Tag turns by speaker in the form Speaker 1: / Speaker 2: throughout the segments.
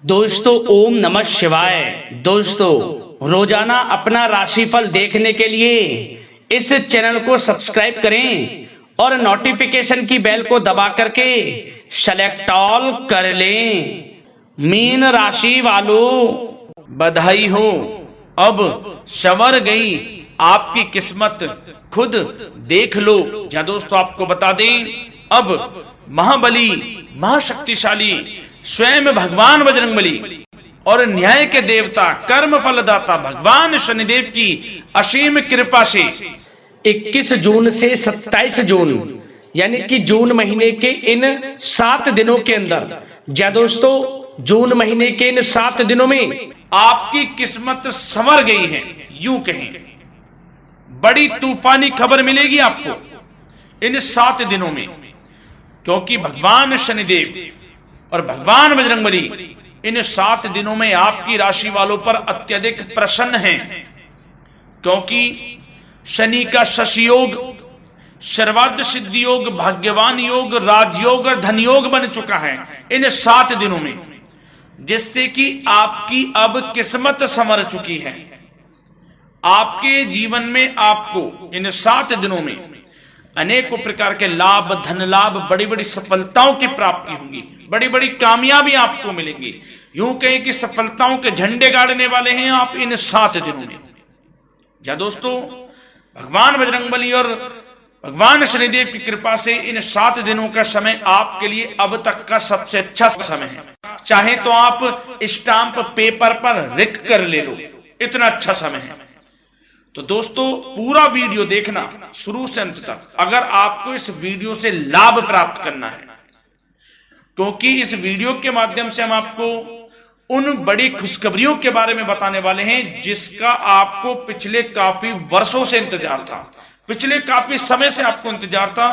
Speaker 1: दोस्तों ओम नमः शिवाय। दोस्तों रोजाना अपना राशिफल देखने के लिए इस चैनल को सब्सक्राइब करें और नोटिफिकेशन की बेल को दबा करके सेलेक्ट ऑल कर लें। मीन राशि वालों
Speaker 2: बधाई हो, अब संवर गई आपकी किस्मत, खुद देख लो। या दोस्तों आपको बता दें, अब महाबली महाशक्तिशाली स्वयं भगवान बजरंगबली और न्याय के देवता कर्म फलदाता भगवान शनिदेव की असीम कृपा से
Speaker 1: 21 जून से 27 जून यानी कि जून महीने के इन 7 दिनों के अंदर, या दोस्तों जून महीने के इन 7 दिनों में
Speaker 2: आपकी किस्मत संवर गई है। यूं कहें, बड़ी तूफानी खबर मिलेगी आपको इन 7 दिनों में, क्योंकि भगवान शनिदेव और भगवान बजरंगबली इन 7 दिनों में आपकी राशि वालों पर अत्यधिक प्रसन्न हैं, क्योंकि शनि का शशि योग, सर्वार्थ सिद्धि योग, भाग्यवान योग, राजयोग और धन योग बन चुका है इन 7 दिनों में, जिससे कि आपकी अब किस्मत संवर चुकी है। आपके जीवन में आपको इन 7 दिनों में अनेकों प्रकार के लाभ, धन लाभ, बड़ी बड़ी सफलताओं की प्राप्ति होंगी, बड़ी बड़ी कामयाबी आपको मिलेंगी। यूं कहें कि सफलताओं के झंडे गाड़ने वाले हैं आप इन 7 दिनों में। या दोस्तों भगवान बजरंगबली और भगवान शनिदेव की कृपा से इन 7 दिनों का समय आपके लिए अब तक का सबसे अच्छा समय है। चाहे तो आप स्टाम्प पेपर पर लिख कर ले लो, इतना अच्छा समय है। तो दोस्तों पूरा वीडियो देखना शुरू से अंत तक, अगर आपको इस वीडियो से लाभ प्राप्त करना है, क्योंकि इस वीडियो के माध्यम से हम आपको उन बड़ी खुशखबरियों के बारे में बताने वाले हैं जिसका आपको पिछले काफी वर्षों से इंतजार था, पिछले काफी समय से आपको इंतजार था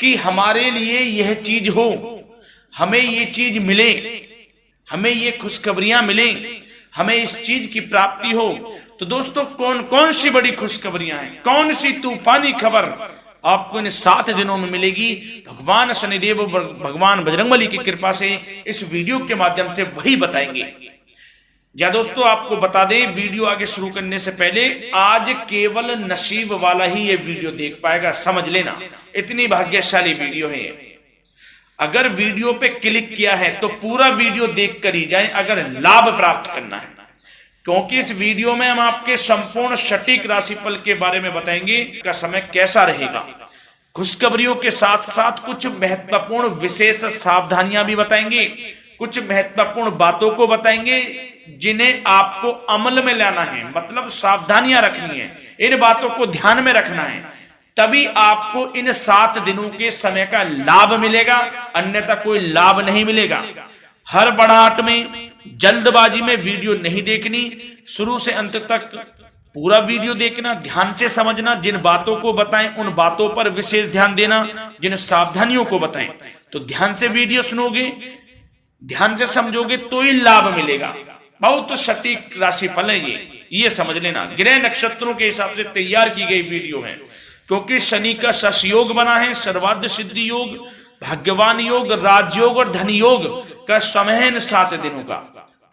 Speaker 2: कि हमारे लिए यह चीज हो, हमें ये चीज मिले, हमें ये खुशखबरियां मिले, हमें इस चीज की प्राप्ति हो। तो दोस्तों कौन कौन सी बड़ी खुशखबरियां हैं, कौन सी तूफानी खबर आपको इन 7 दिनों में मिलेगी, भगवान शनिदेव और भगवान बजरंगबली की कृपा से इस वीडियो के माध्यम से वही बताएंगे। या दोस्तों आपको बता दें, वीडियो आगे शुरू करने से पहले, आज केवल नसीब वाला ही ये वीडियो देख पाएगा, समझ लेना, इतनी भाग्यशाली वीडियो है। अगर वीडियो पे क्लिक किया है तो पूरा वीडियो देख कर ही जाए अगर लाभ प्राप्त करना है, क्योंकि इस वीडियो में हम आपके संपूर्ण सटीक राशिफल के बारे में बताएंगे का समय कैसा रहेगा। खुशखबरियों के साथ साथ कुछ महत्वपूर्ण विशेष सावधानियां भी बताएंगे, कुछ महत्वपूर्ण बातों को बताएंगे जिन्हें आपको अमल में लाना है, मतलब सावधानियां रखनी है, इन बातों को ध्यान में रखना है, तभी आपको इन 7 दिनों के समय का लाभ मिलेगा, अन्यथा कोई लाभ नहीं मिलेगा। हर बढ़ाहट में, जल्दबाजी में वीडियो नहीं देखनी, शुरू से अंत तक पूरा वीडियो देखना, ध्यान से समझना, जिन बातों को बताएं उन बातों पर विशेष ध्यान देना, जिन सावधानियों को बताएं तो ध्यान से वीडियो सुनोगे, ध्यान से समझोगे तो ही लाभ मिलेगा। बहुत सटीक राशिफल है ये समझ लेना। ग्रह नक्षत्रों के हिसाब से तैयार की गई वीडियो है, क्योंकि शनि का शशि योग बना है, सर्वार्थ सिद्धि योग, भाग्यवान योग, राजयोग और धन योग का समय है इन 7 दिनों का।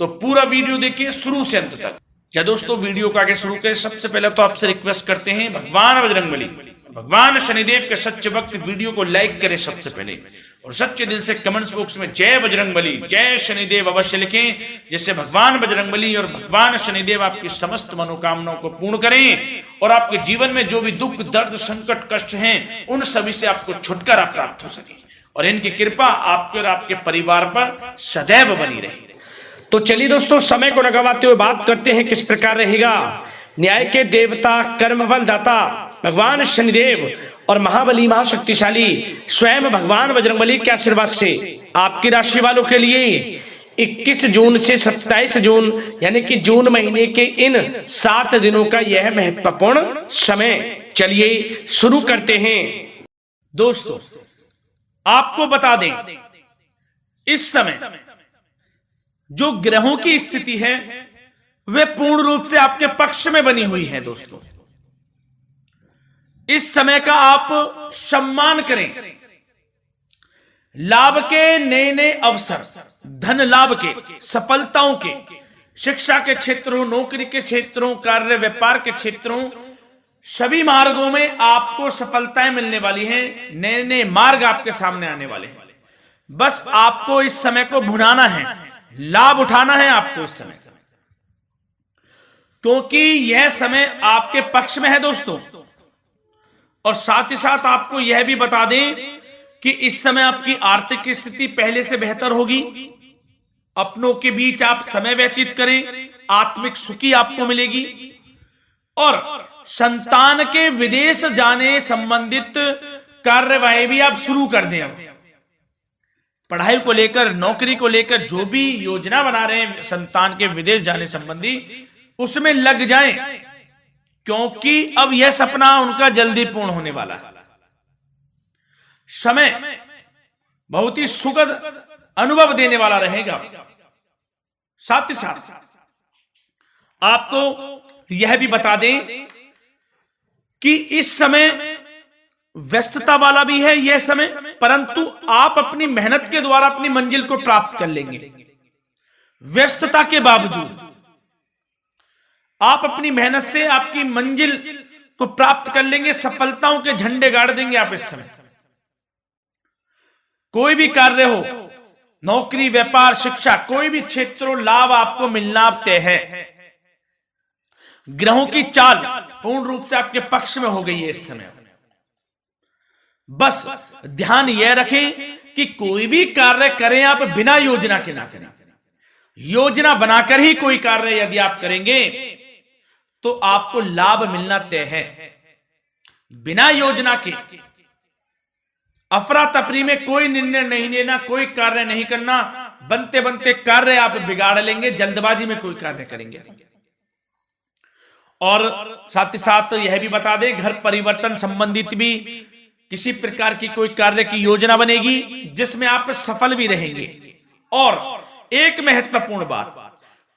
Speaker 2: तो पूरा वीडियो देखिए शुरू से अंत तक। या दोस्तों वीडियो को आगे शुरू करें, सबसे पहले तो आपसे रिक्वेस्ट करते हैं, भगवान बजरंगबली, भगवान शनिदेव के सच्चे भक्त वीडियो को लाइक करें सबसे पहले, और सच्चे दिल से कमेंट्स बॉक्स में जय बजरंगबली, जय शनिदेव अवश्य लिखें, जिससे भगवान बजरंगबली और भगवान शनिदेव आपकी समस्त मनोकामनाओं को पूर्ण करें और आपके जीवन में जो भी दुख, दर्द, संकट, कष्ट हैं उन सभी से आपको छुटकारा प्राप्त हो सके और इनकी कृपा आपके और आपके परिवार पर सदैव बनी रहे।
Speaker 1: तो चलिए दोस्तों समय को न गवाते हुए बात करते हैं किस प्रकार रहेगा न्याय के देवता, कर्मफल दाता भगवान शनिदेव और महाबली महाशक्तिशाली स्वयं भगवान बजरंगबली के आशीर्वाद से आपकी राशि वालों के लिए 21 जून से 27 जून यानी कि जून महीने के इन 7 दिनों का यह महत्वपूर्ण समय। चलिए शुरू करते हैं।
Speaker 2: दोस्तों आपको बता दें, इस समय जो ग्रहों की स्थिति है वे पूर्ण रूप से आपके पक्ष में बनी हुई है। दोस्तों इस समय का आप सम्मान करें, लाभ के नए नए अवसर, धन लाभ के, सफलताओं के, शिक्षा के क्षेत्रों, नौकरी के क्षेत्रों, कार्य व्यापार के क्षेत्रों, सभी मार्गों में आपको सफलताएं मिलने वाली हैं। नए नए मार्ग आपके सामने आने वाले हैं। बस आपको इस समय को भुनाना है, लाभ उठाना है आपको इस समय, क्योंकि यह समय आपके पक्ष में है दोस्तों। और साथ ही साथ आपको यह भी बता दें कि इस समय आपकी आर्थिक स्थिति पहले से बेहतर होगी। अपनों के बीच आप समय व्यतीत करें, आत्मिक सुखी आपको मिलेगी। और संतान के विदेश जाने संबंधित कार्यवाही भी आप शुरू कर दें। अब पढ़ाई को लेकर, नौकरी को लेकर जो भी योजना बना रहे हैं संतान के विदेश जाने संबंधी, उसमें लग जाएं, क्योंकि अब यह सपना उनका जल्दी पूर्ण होने वाला है। समय बहुत ही सुखद अनुभव देने वाला रहेगा। साथ ही साथ आपको यह भी बता दें कि इस समय व्यस्तता वाला भी है यह समय, परंतु आप अपनी मेहनत के द्वारा अपनी मंजिल को प्राप्त कर लेंगे। व्यस्तता के बावजूद आप अपनी मेहनत से आपकी मंजिल को प्राप्त कर लेंगे। सफलताओं के झंडे गाड़ देंगे आप इस समय। कोई भी कार्य हो, नौकरी, व्यापार, शिक्षा, कोई भी क्षेत्र, लाभ आपको मिलना तय है। ग्रहों की चाल पूर्ण रूप से आपके पक्ष में हो गई है इस समय। बस ध्यान यह रखें कि कोई भी कार्य करें आप बिना योजना के ना करें। योजना बनाकर ही कोई कार्य यदि आप करेंगे तो आपको लाभ मिलना तय है। बिना योजना के अफरा तफरी में कोई निर्णय नहीं लेना, कोई कार्य नहीं करना। बनते बनते कार्य आप बिगाड़ लेंगे, जल्दबाजी में कोई कार्य करेंगे। और साथ ही साथ यह भी बता दें, घर परिवर्तन संबंधित भी किसी प्रकार की कोई कार्य की योजना बनेगी जिसमें आप सफल भी रहेंगे। और एक महत्वपूर्ण बात,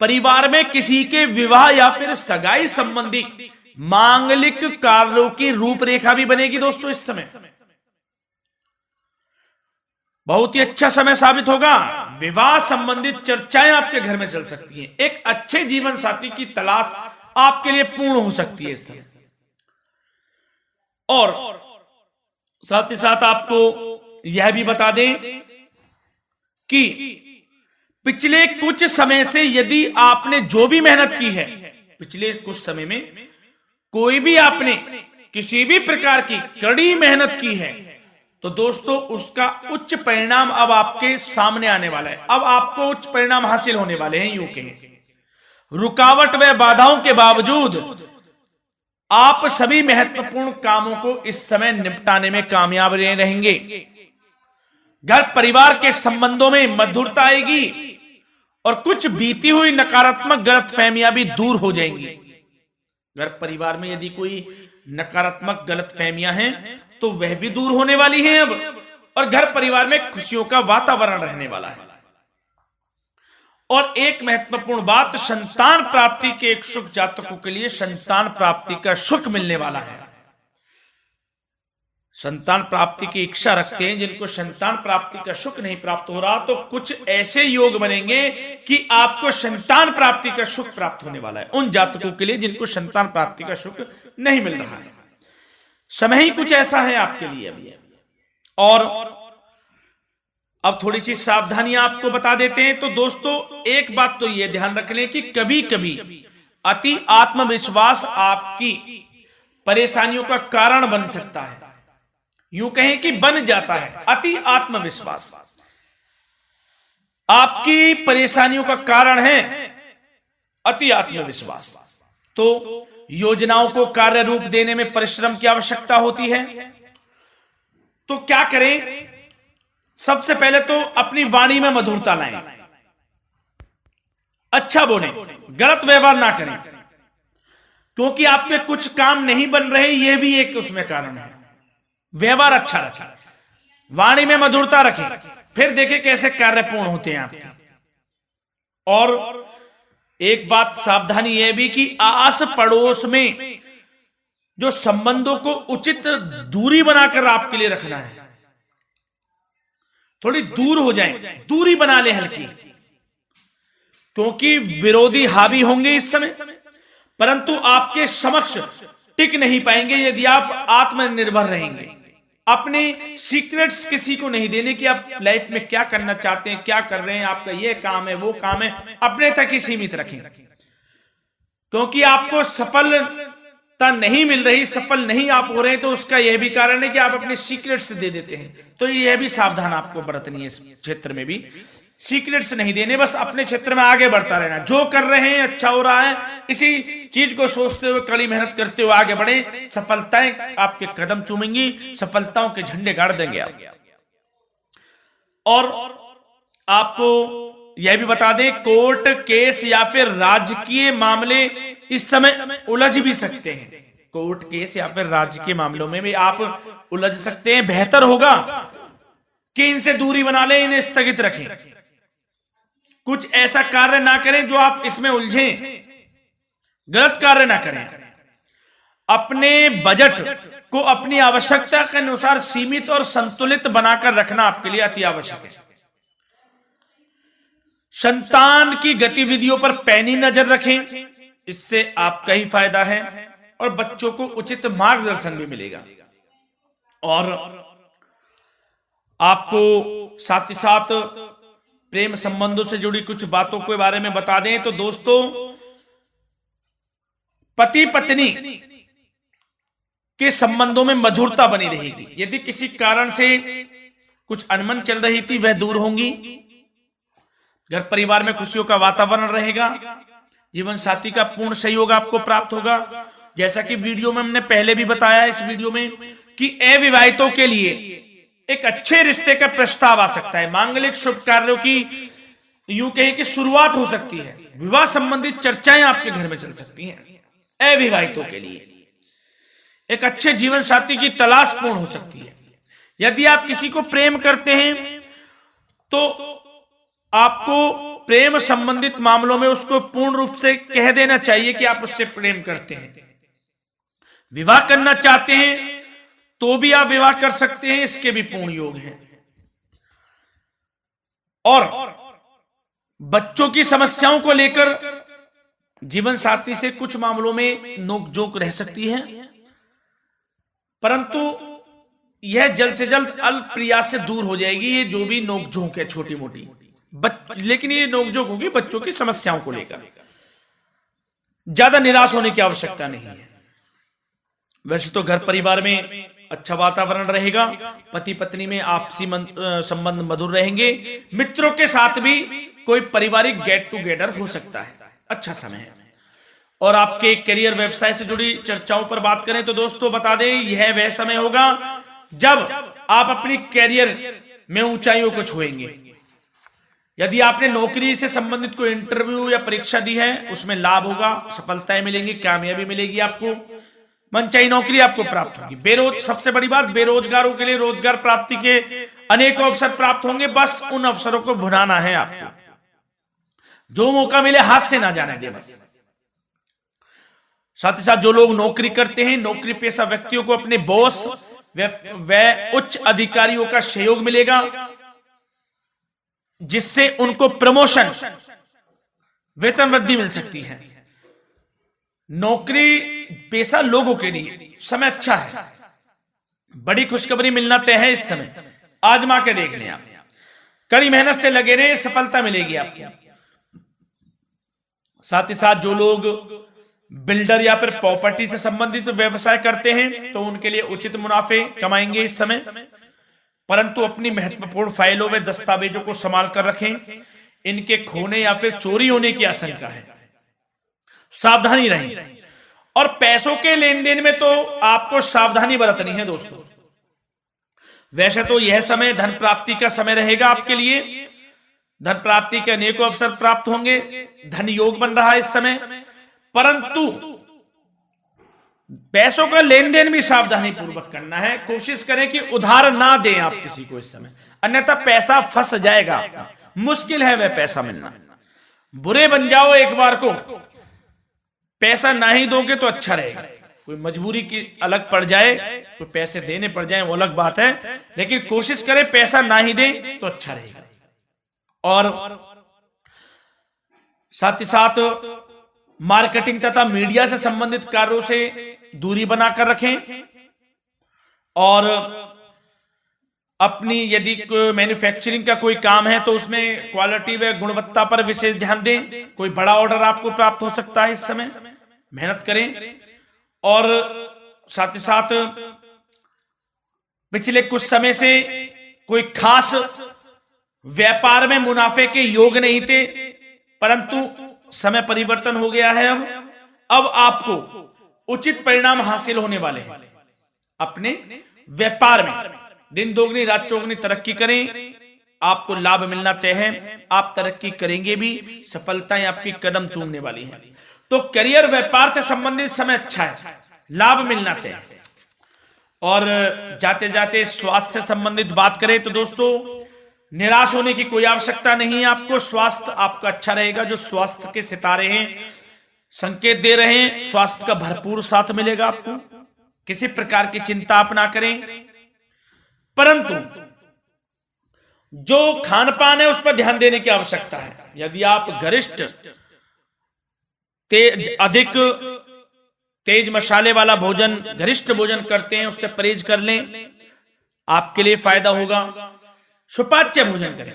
Speaker 2: परिवार में किसी के विवाह या फिर सगाई संबंधी मांगलिक कार्यों की रूपरेखा भी बनेगी दोस्तों। इस समय बहुत ही अच्छा समय साबित होगा। विवाह संबंधित चर्चाएं आपके घर में चल सकती हैं। एक अच्छे जीवन साथी की तलाश आपके लिए पूर्ण हो सकती है इस समय। और साथ ही साथ आपको यह भी बता दें कि पिछले कुछ समय से यदि आपने जो भी मेहनत की है, पिछले कुछ समय में कोई भी आपने किसी भी प्रकार की कड़ी मेहनत की है, तो दोस्तों उसका उच्च परिणाम अब आपके सामने आने वाला है। अब आपको उच्च परिणाम हासिल होने वाले हैं। यूं कहें, रुकावट व बाधाओं के बावजूद आप सभी महत्वपूर्ण कामों को इस समय निपटाने में कामयाब रहेंगे। घर परिवार के संबंधों में मधुरता आएगी और कुछ बीती हुई नकारात्मक गलतफहमियां भी दूर हो जाएंगी। घर परिवार में यदि कोई नकारात्मक गलतफहमियां हैं तो वह भी दूर होने वाली हैं अब, और घर परिवार में खुशियों का वातावरण रहने वाला है। और एक महत्वपूर्ण बात, संतान प्राप्ति के इच्छुक जातकों के लिए संतान प्राप्ति का सुख मिलने वाला है। संतान प्राप्ति की इच्छा रखते हैं जिनको संतान प्राप्ति का सुख नहीं प्राप्त हो रहा, तो कुछ ऐसे योग बनेंगे कि आपको संतान प्राप्ति का सुख प्राप्त होने वाला है। उन जातकों के लिए जिनको संतान प्राप्ति का सुख नहीं मिल रहा है, समय ही कुछ ऐसा है आपके लिए अभी। और अब थोड़ी सी सावधानियां आपको बता देते हैं। तो दोस्तों एक बात तो यह ध्यान रख लें कि कभी कभी अति आत्मविश्वास आपकी परेशानियों का कारण बन सकता है। यूं कहें कि बन जाता है। अति आत्मविश्वास आपकी परेशानियों का कारण है। अति आत्मविश्वास तो योजनाओं को कार्य रूप देने में परिश्रम की आवश्यकता होती है। तो क्या करें? सबसे पहले तो अपनी वाणी में मधुरता लाएं, अच्छा बोलें, गलत व्यवहार ना करें, क्योंकि आपके कुछ काम नहीं बन रहे, यह भी एक उसमें कारण है। व्यवहार अच्छा रखें, वाणी में मधुरता रखें, फिर देखें कैसे कार्य पूर्ण होते हैं आपके। और एक बात सावधानी यह भी कि आस पड़ोस में जो संबंधों को उचित दूरी बनाकर आपके लिए रखना है। थोड़ी दूर हो जाएं, दूरी बना ले हल्की, क्योंकि विरोधी हावी होंगे इस समय, परंतु आपके समक्ष टिक नहीं पाएंगे यदि आप आत्मनिर्भर रहेंगे। अपने सीक्रेट्स किसी को नहीं देने कि आप लाइफ में क्या करना चाहते हैं, क्या कर रहे हैं, आपका ये काम है, वो काम है, अपने तक ही सीमित रखें, क्योंकि आपको सफलता नहीं मिल रही, सफल नहीं आप हो रहे, तो उसका यह भी कारण है कि आप अपने सीक्रेट्स दे देते हैं। तो यह भी सावधान आपको बरतनी है, इस क्षेत्र में भी सीक्रेट्स नहीं देने, बस अपने क्षेत्र में आगे बढ़ता रहना, जो कर रहे हैं अच्छा हो रहा है, इसी चीज को सोचते हुए कड़ी मेहनत करते हुए आगे बढ़े, सफलताएं आपके कदम चूमेंगी, सफलताओं के झंडे गाड़ देंगे आप। और आपको यह भी बता दें, कोर्ट केस या फिर राजकीय मामले इस समय उलझ भी सकते हैं, कोर्ट केस या फिर राजकीय मामलों में भी आप उलझ सकते हैं। बेहतर होगा कि इनसे दूरी बना लें, इन्हें स्थगित रखें, कुछ ऐसा कार्य ना करें जो आप इसमें उलझें, गलत कार्य ना करें। अपने बजट को अपनी आवश्यकता के अनुसार सीमित और संतुलित बनाकर रखना आपके लिए अति आवश्यक है। संतान की गतिविधियों पर पैनी नजर रखें, इससे आपका ही फायदा है और बच्चों को उचित मार्गदर्शन भी मिलेगा। और आपको साथ ही साथ प्रेम संबंधों से जुड़ी कुछ बातों के बारे में बता दें तो दोस्तों, पति पत्नी के संबंधों में मधुरता बनी रहेगी। यदि किसी कारण से कुछ अनबन चल रही थी वह दूर होंगी, घर परिवार में खुशियों का वातावरण रहेगा, जीवन साथी का पूर्ण सहयोग आपको प्राप्त होगा। जैसा कि वीडियो में हमने पहले भी बताया इस वीडियो में कि अविवाहितों के लिए एक अच्छे रिश्ते का प्रस्ताव आ सकता है, मांगलिक शुभ कार्यों की यूं कहें कि शुरुआत हो सकती है, विवाह संबंधित चर्चाएं आपके घर में चल सकती हैं। अविवाहितों के लिए एक अच्छे जीवन साथी की तलाश पूर्ण हो सकती है। यदि आप किसी को प्रेम करते हैं तो आपको प्रेम संबंधित मामलों में उसको पूर्ण रूप से कह देना चाहिए कि आप उससे प्रेम करते हैं। विवाह करना चाहते हैं तो भी आप विवाह कर सकते हैं, इसके भी पूर्ण योग हैं। और बच्चों की समस्याओं को लेकर जीवन साथी से कुछ मामलों में नोकझोंक रह सकती है, परंतु यह जल्द से जल्द अल्प प्रयास से दूर हो जाएगी। ये जो भी नोकझोंक है छोटी मोटी, लेकिन ये नोकझोंक होगी बच्चों की समस्याओं को लेकर। ज्यादा निराश होने की आवश्यकता नहीं है। वैसे तो घर परिवार में अच्छा वातावरण रहेगा, पति पत्नी में आपसी संबंध मधुर रहेंगे, मित्रों के साथ भी कोई पारिवारिक गेट टुगेदर हो सकता है, अच्छा समय है। और आपके करियर व्यवसाय से जुड़ी चर्चाओं पर बात करें तो दोस्तों बता दें, यह वह समय होगा जब आप अपनी करियर में ऊंचाइयों को छुएंगे। यदि आपने नौकरी से संबंधित कोई इंटरव्यू या परीक्षा दी है, उसमें लाभ होगा, सफलताएं मिलेंगी, कामयाबी मिलेगी, आपको मनचाही नौकरी आपको प्राप्त होगी। सबसे बड़ी बात, बेरोजगारों के लिए रोजगार प्राप्ति के अनेक अवसर प्राप्त होंगे, बस उन अवसरों को भुनाना है आपको। जो मौका मिले हाथ से ना जाने दे बस। साथ ही साथ जो लोग नौकरी करते हैं, नौकरी पेशा व्यक्तियों को अपने बॉस व उच्च अधिकारियों का सहयोग मिलेगा, जिससे उनको प्रमोशन, वेतन वृद्धि मिल सकती है। नौकरी पेशा लोगों के लिए समय अच्छा है, बड़ी खुशखबरी मिलना तय है इस समय। आजमा के देख लें आप, कड़ी मेहनत से लगे रहे, सफलता मिलेगी आपको। साथ ही साथ जो लोग बिल्डर या फिर प्रॉपर्टी से संबंधित व्यवसाय करते हैं तो उनके लिए उचित मुनाफे कमाएंगे इस समय, परंतु अपनी महत्वपूर्ण फाइलों व दस्तावेजों को संभाल कर रखें, इनके खोने या फिर चोरी होने की आशंका है, सावधानी रहें। और पैसों के लेन देन में तो आपको सावधानी बरतनी है दोस्तों। वैसे तो यह समय धन प्राप्ति का समय रहेगा आपके लिए, धन प्राप्ति के अनेकों अवसर प्राप्त होंगे, धन योग बन रहा है इस समय, परंतु पैसों का लेन देन भी सावधानी पूर्वक करना है। कोशिश करें कि उधार ना दें आप किसी को इस समय, अन्यथा पैसा फंस जाएगा, मुश्किल है वह पैसा मिलना। बुरे बन जाओ एक बार को, पैसा ना ही दोगे तो अच्छा रहेगा। कोई मजबूरी की अलग पड़ जाए, कोई पैसे देने पड़ जाए वो अलग बात है, लेकिन कोशिश करें पैसा ना ही दें तो अच्छा रहेगा। और साथ ही साथ मार्केटिंग तथा मीडिया से संबंधित कार्यों से दूरी बनाकर रखें। और अपनी यदि मैन्युफैक्चरिंग का कोई काम है तो उसमें क्वालिटी व गुणवत्ता पर विशेष ध्यान दें। कोई बड़ा ऑर्डर आपको प्राप्त हो सकता है इस समय, मेहनत करें। और साथ ही साथ पिछले कुछ समय से कोई खास व्यापार में मुनाफे के योग नहीं थे, परंतु समय परिवर्तन हो गया है। अब आपको उचित परिणाम हासिल होने वाले हैं। अपने व्यापार में दिन दोगुनी रात चौगुनी तरक्की करें, आपको लाभ मिलना तय है। आप तरक्की करेंगे भी, सफलताएं आपकी कदम चूमने वाली हैं। तो करियर व्यापार से संबंधित समय अच्छा है, लाभ मिलना तय है। और जाते जाते स्वास्थ्य से संबंधित बात करें तो दोस्तों निराश होने की कोई आवश्यकता नहीं है। आपको स्वास्थ्य आपका अच्छा रहेगा। जो स्वास्थ्य के सितारे हैं संकेत दे रहे हैं, स्वास्थ्य का भरपूर साथ मिलेगा आपको। किसी प्रकार की चिंता आप ना करें, परंतु जो खान पान है उस पर ध्यान देने की आवश्यकता है। यदि आप गरिष्ठ अधिक तेज मसाले वाला भोजन, गरिष्ठ भोजन करते हैं, उससे परहेज कर लें, आपके लिए फायदा होगा। सुपाच्य भोजन करें,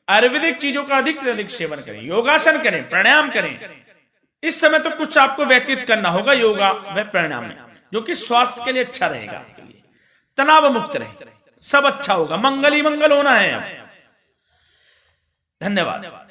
Speaker 2: आयुर्वेदिक चीजों का अधिक से अधिक सेवन करें, योगासन करें, प्राणायाम करें। इस समय तो कुछ आपको व्यतीत करना होगा योगा व प्राणायाम में, जो कि स्वास्थ्य के लिए अच्छा रहेगा, आपके लिए तनाव मुक्त रहे, सब अच्छा होगा। मंगल ही मंगल होना है। धन्यवाद।